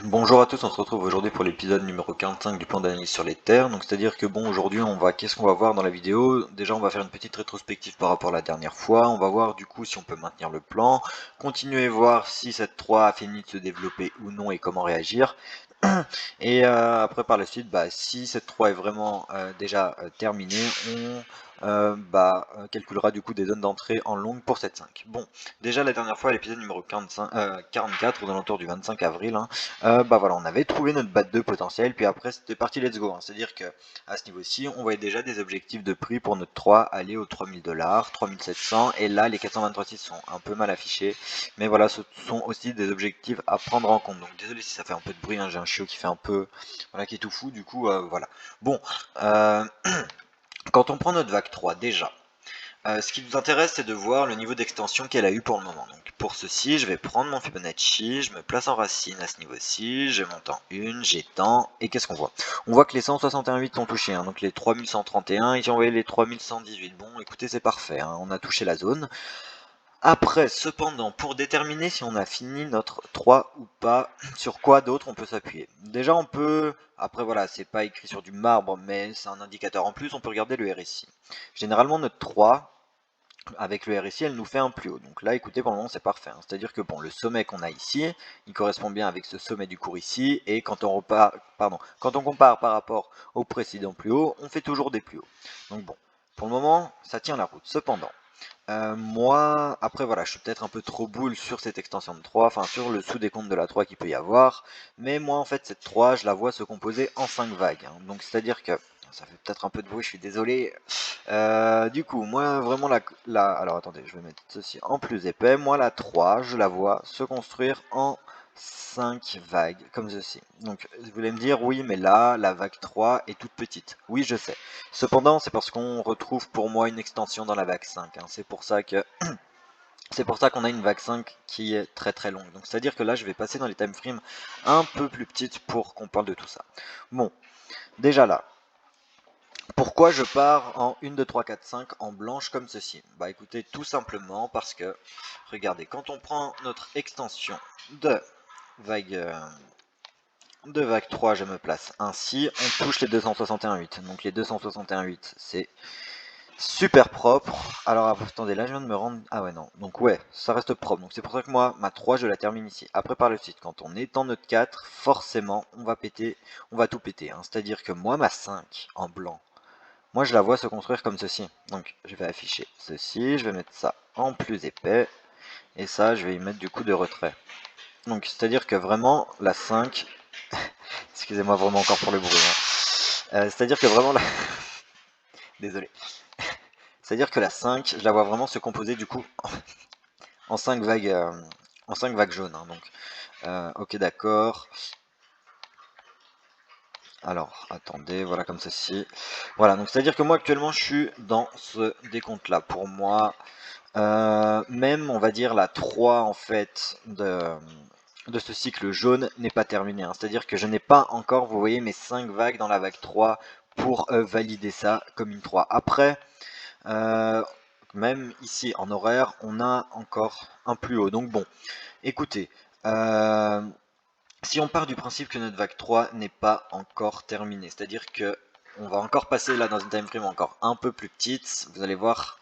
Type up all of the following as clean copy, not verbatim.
Bonjour à tous, on se retrouve aujourd'hui pour l'épisode numéro 45 du plan d'analyse sur les terres. Donc c'est-à-dire que bon, aujourd'hui qu'est-ce qu'on va voir dans la vidéo? Déjà on va faire une petite rétrospective par rapport à la dernière fois. On va voir du coup si on peut maintenir le plan, continuer voir si cette 3 a fini de se développer ou non et comment réagir. Et après par la suite, si cette 3 est vraiment déjà terminée, on calculera du coup des zones d'entrée en longue pour cette 5. Bon, déjà la dernière fois, à l'épisode numéro 44, aux alentours du 25 avril, hein, voilà, on avait trouvé notre BAT 2 potentiel, puis après c'était parti let's go, hein. C'est-à-dire que à ce niveau-ci, on voyait déjà des objectifs de prix pour notre 3 aller aux 3000 $, 3700, et là les 423.6 sont un peu mal affichés, mais voilà, ce sont aussi des objectifs à prendre en compte. Donc désolé si ça fait un peu de bruit, hein, j'ai un chiot qui fait un peu, voilà, qui est tout fou, du coup, voilà. Bon, euh, quand on prend notre vague 3, déjà, ce qui nous intéresse, c'est de voir le niveau d'extension qu'elle a eu pour le moment. Donc pour ceci, je vais prendre mon Fibonacci, je me place en racine à ce niveau-ci, je monte en 1, j'étends, et qu'est-ce qu'on voit? On voit que les 168 sont touchés, hein, donc les 3131, ici on voyait les 3118. Bon, écoutez, c'est parfait, hein, on a touché la zone. Après, cependant, pour déterminer si on a fini notre 3 ou pas, sur quoi d'autre on peut s'appuyer? Déjà, on peut, après voilà, c'est pas écrit sur du marbre, mais c'est un indicateur en plus, on peut regarder le RSI. Généralement, notre 3, avec le RSI, elle nous fait un plus haut. Donc là, écoutez, pour le moment, c'est parfait, hein. C'est-à-dire que bon, le sommet qu'on a ici, il correspond bien avec ce sommet du cours ici, et quand on quand on compare par rapport au précédent plus haut, on fait toujours des plus hauts. Donc bon, pour le moment, ça tient la route. Cependant, moi, après voilà, je suis peut-être un peu trop boule sur cette extension de 3, enfin sur le sous-décompte de la 3 qu'il peut y avoir, mais moi en fait cette 3, je la vois se composer en 5 vagues, hein. Donc c'est-à-dire que, ça fait peut-être un peu de bruit, je suis désolé. Du coup, moi vraiment alors attendez, je vais mettre ceci en plus épais, moi la 3, je la vois se construire en 5 vagues, comme ceci. Donc vous allez me dire, oui mais là, la vague 3 est toute petite. Oui je sais. Cependant, c'est parce qu'on retrouve pour moi une extension dans la vague 5, hein. C'est pour ça qu'on a une vague 5 qui est très très longue. Donc c'est-à-dire que là, je vais passer dans les time frames un peu plus petites pour qu'on parle de tout ça. Bon, déjà là, pourquoi je pars en 1, 2, 3, 4, 5 en blanche comme ceci? Bah écoutez, tout simplement parce que, regardez, quand on prend notre extension de vague, euh, de vague 3, je me place ainsi, on touche les 261,8. Donc les 261,8, c'est super propre. Alors attendez, là je viens de me rendre... Ah ouais non, donc ouais, ça reste propre. Donc c'est pour ça que moi, ma 3, je la termine ici. Après par le site, quand on étend notre 4, forcément, on va tout péter, hein. C'est-à-dire que moi, ma 5 en blanc, moi je la vois se construire comme ceci. Donc je vais afficher ceci, je vais mettre ça en plus épais, et ça, je vais y mettre du coup de retrait. Donc c'est-à-dire que vraiment, la 5... Excusez-moi vraiment encore pour le bruit, hein. C'est-à-dire que vraiment, la... Désolé. C'est-à-dire que la 5, je la vois vraiment se composer du coup en 5 vagues, jaunes, hein. Donc, ok, d'accord. Alors, attendez, voilà comme ceci. Voilà, donc c'est-à-dire que moi actuellement je suis dans ce décompte là. Pour moi, même on va dire la 3 en fait de ce cycle jaune n'est pas terminé, hein. C'est-à-dire que je n'ai pas encore, vous voyez, mes 5 vagues dans la vague 3 pour valider ça comme une 3. Après, Euh, même ici en horaire, on a encore un plus haut. Donc bon, écoutez, euh, si on part du principe que notre vague 3 n'est pas encore terminée, c'est-à-dire que on va encore passer là dans une time frame encore un peu plus petite, vous allez voir,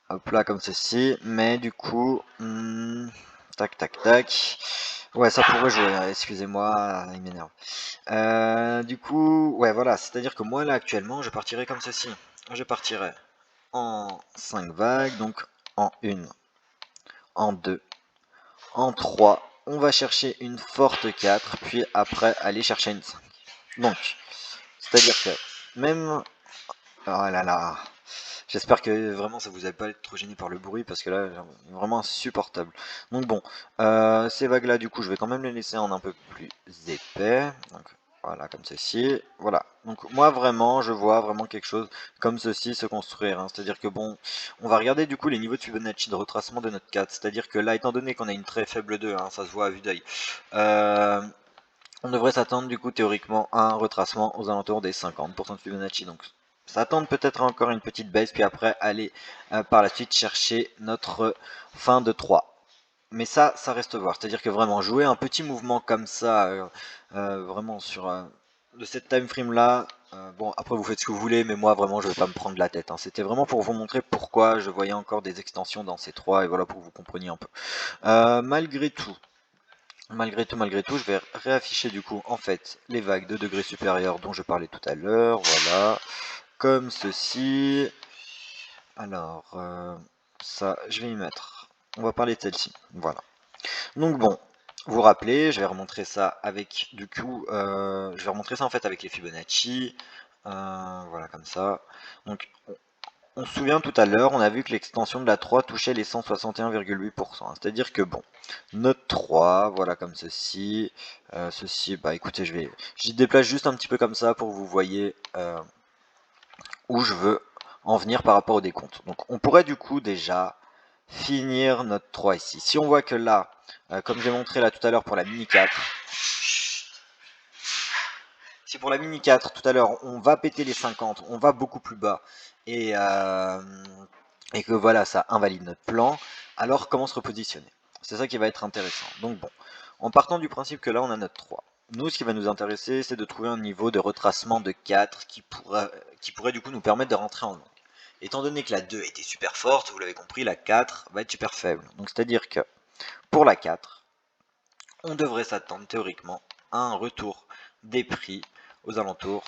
hop là comme ceci, mais du coup, tac tac tac, ouais ça pourrait jouer, hein. Excusez-moi, il m'énerve. Du coup, ouais voilà, c'est-à-dire que moi là actuellement, je partirais comme ceci, je partirais en 5 vagues, donc en 1, en 2, en 3. On va chercher une forte 4, puis après aller chercher une 5. Donc, c'est-à-dire que même... Oh là là, j'espère que vraiment ça vous a pas être trop gêné par le bruit parce que là, vraiment insupportable. Donc bon, ces vagues là du coup je vais quand même les laisser en un peu plus épais. Donc voilà, comme ceci. Voilà. Donc moi vraiment, je vois vraiment quelque chose comme ceci se construire, hein. C'est-à-dire que bon, on va regarder du coup les niveaux de Fibonacci de retracement de notre 4. C'est-à-dire que là, étant donné qu'on a une très faible 2, hein, ça se voit à vue d'œil, on devrait s'attendre du coup théoriquement à un retracement aux alentours des 50% de Fibonacci. Donc s'attendre peut-être encore une petite baisse, puis après aller par la suite chercher notre fin de 3. mais ça reste à voir. C'est-à-dire que vraiment jouer un petit mouvement comme ça, vraiment sur de cette time frame là, bon après vous faites ce que vous voulez, mais moi vraiment je vais pas me prendre la tête, hein. C'était vraiment pour vous montrer pourquoi je voyais encore des extensions dans ces trois, et voilà pour que vous compreniez un peu. Malgré tout, je vais réafficher du coup en fait les vagues de degrés supérieurs dont je parlais tout à l'heure, voilà, comme ceci. Alors, ça, je vais y mettre. On va parler de celle-ci, voilà. Donc bon, vous vous rappelez, je vais remontrer ça avec, du coup, je vais remontrer ça en fait avec les Fibonacci, voilà comme ça. Donc, on se souvient tout à l'heure, on a vu que l'extension de la 3 touchait les 161,8%. C'est-à-dire que bon, notre 3, voilà comme ceci. Ceci, bah écoutez, j'y déplace juste un petit peu comme ça pour que vous voyez où je veux en venir par rapport au décompte. Donc on pourrait du coup déjà finir notre 3 ici. Si on voit que là, comme j'ai montré là tout à l'heure pour la mini 4, si pour la mini 4 tout à l'heure on va péter les 50, on va beaucoup plus bas et que voilà ça invalide notre plan, alors comment se repositionner? C'est ça qui va être intéressant. Donc bon, en partant du principe que là on a notre 3, nous ce qui va nous intéresser c'est de trouver un niveau de retracement de 4 qui pourrait du coup nous permettre de rentrer en longue. Étant donné que la 2 était super forte, vous l'avez compris, la 4 va être super faible. Donc c'est-à-dire que pour la 4, on devrait s'attendre théoriquement à un retour des prix aux alentours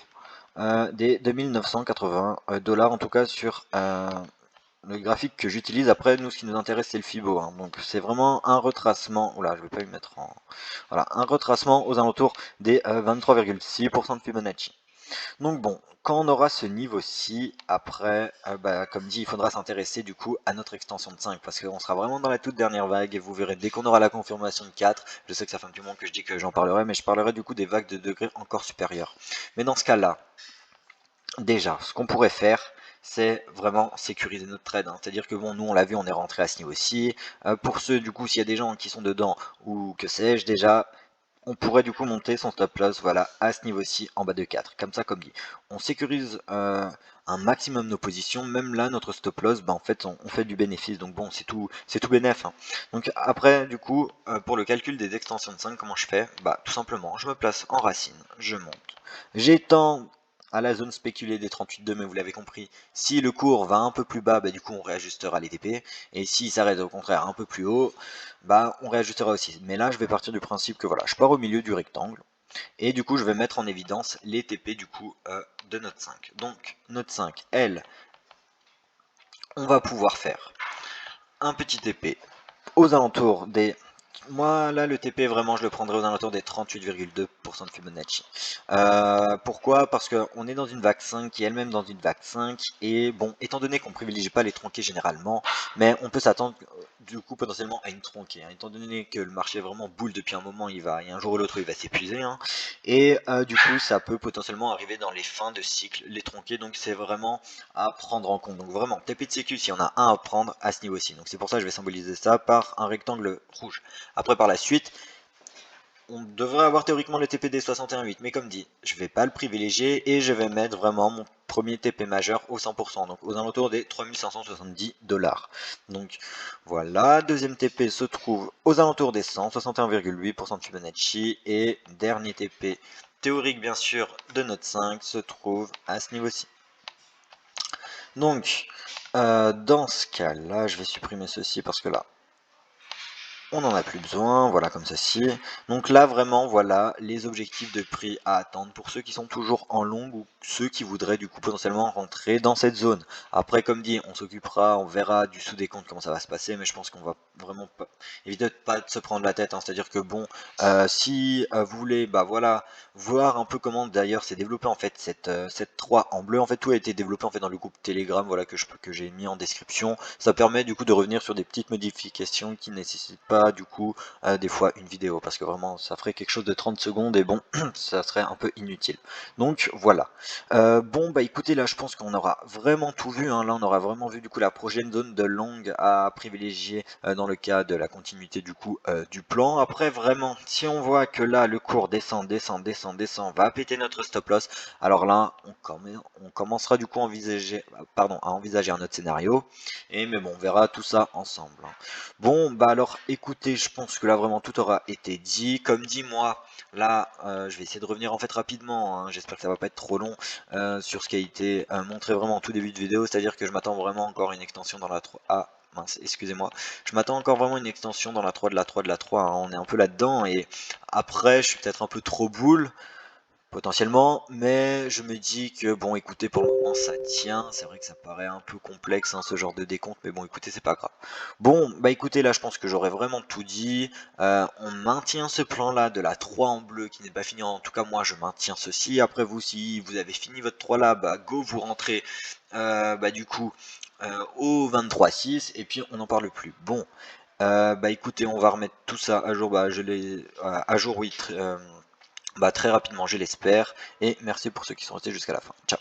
des 2980 $, en tout cas sur le graphique que j'utilise. Après, nous, ce qui nous intéresse, c'est le Fibo, hein. Donc c'est vraiment un retracement. Oula, je vais pas lui mettre en... Voilà, un retracement aux alentours des 23,6% de Fibonacci. Donc bon, quand on aura ce niveau-ci, après, bah, comme dit, il faudra s'intéresser du coup à notre extension de 5, parce qu'on sera vraiment dans la toute dernière vague, et vous verrez, dès qu'on aura la confirmation de 4, je sais que ça fait un petit moment que je dis que j'en parlerai, mais je parlerai du coup des vagues de degrés encore supérieurs. Mais dans ce cas-là, déjà, ce qu'on pourrait faire, c'est vraiment sécuriser notre trade, hein. C'est-à-dire que bon, nous on l'a vu, on est rentré à ce niveau-ci. Pour ceux, du coup, s'il y a des gens qui sont dedans, ou que sais-je, déjà, on pourrait du coup monter son stop loss, voilà, à ce niveau-ci en bas de 4, comme ça, comme dit. On sécurise un maximum nos positions, même là notre stop loss, bah, en fait on fait du bénéfice, donc bon c'est tout bénéf, hein. Donc après du coup pour le calcul des extensions de 5, comment je fais? Bah tout simplement je me place en racine, je monte, j'étends à la zone spéculée des 38,2, mais vous l'avez compris, si le cours va un peu plus bas, bah, du coup on réajustera les TP, et s'il s'arrête au contraire un peu plus haut, bah on réajustera aussi. Mais là je vais partir du principe que voilà, je pars au milieu du rectangle, et du coup je vais mettre en évidence les TP du coup de notre 5. Donc notre 5, elle, on va pouvoir faire un petit TP aux alentours des... Moi là le TP vraiment je le prendrai aux alentours des 38,2% de Fibonacci. Pourquoi? Parce qu'on est dans une vague 5 qui est elle-même dans une vague 5, et bon, étant donné qu'on privilégie pas les tronqués généralement, mais on peut s'attendre du coup potentiellement à une tronquée, hein. Étant donné que le marché est vraiment boule depuis un moment, il y a un jour ou l'autre il va s'épuiser, hein. Et du coup ça peut potentiellement arriver dans les fins de cycle, les tronqués, donc c'est vraiment à prendre en compte. Donc vraiment, TP de sécu, s'il y en a un à prendre à ce niveau-ci. Donc c'est pour ça que je vais symboliser ça par un rectangle rouge. Après par la suite, on devrait avoir théoriquement le TPD 61.8, mais comme dit, je vais pas le privilégier et je vais mettre vraiment mon premier TP majeur au 100%, donc aux alentours des 3570 $. Donc voilà, deuxième TP se trouve aux alentours des 161,8% de Fibonacci, et dernier TP théorique bien sûr de notre 5 se trouve à ce niveau-ci. Donc dans ce cas-là, je vais supprimer ceci parce que là, on n'en a plus besoin, voilà comme ceci. Donc là vraiment voilà les objectifs de prix à attendre pour ceux qui sont toujours en longue ou ceux qui voudraient du coup potentiellement rentrer dans cette zone. Après comme dit, on s'occupera, on verra du sous-décompte comment ça va se passer, mais je pense qu'on va vraiment pas, éviter de pas se prendre la tête, hein. C'est-à-dire que bon, si vous voulez bah voilà voir un peu comment d'ailleurs s'est développé en fait cette 3 en bleu, en fait tout a été développé en fait dans le groupe Telegram, voilà que j'ai mis en description. Ça permet du coup de revenir sur des petites modifications qui nécessitent pas du coup des fois une vidéo, parce que vraiment ça ferait quelque chose de 30 secondes et bon ça serait un peu inutile. Donc voilà, bon bah écoutez, là je pense qu'on aura vraiment tout vu, hein. Là on aura vraiment vu du coup la prochaine zone de longue à privilégier dans le cas de la continuité du coup du plan. Après vraiment, si on voit que là le cours descend, va péter notre stop loss, alors là on commencera du coup à envisager, à envisager un autre scénario, et mais bon on verra tout ça ensemble, hein. Bon bah alors écoute, écoutez, je pense que là vraiment tout aura été dit. Comme dit moi, là je vais essayer de revenir en fait rapidement, hein, j'espère que ça va pas être trop long, sur ce qui a été montré vraiment en tout début de vidéo, c'est-à-dire que je m'attends vraiment encore à une extension dans la 3. Ah mince, excusez-moi. Je m'attends encore vraiment à une extension dans la 3 de la 3 de la 3, hein. On est un peu là-dedans et après je suis peut-être un peu trop boule. Potentiellement, mais je me dis que bon écoutez pour le moment ça tient, c'est vrai que ça paraît un peu complexe hein, ce genre de décompte, mais bon écoutez c'est pas grave. Bon bah écoutez là je pense que j'aurais vraiment tout dit. On maintient ce plan là de la 3 en bleu qui n'est pas fini, en tout cas moi je maintiens ceci, après vous si vous avez fini votre 3 là, bah go vous rentrez bah du coup au 23-6 et puis on n'en parle plus. Bon bah écoutez on va remettre tout ça à jour, bah je l'ai à jour oui bah, très rapidement, je l'espère. Et merci pour ceux qui sont restés jusqu'à la fin. Ciao.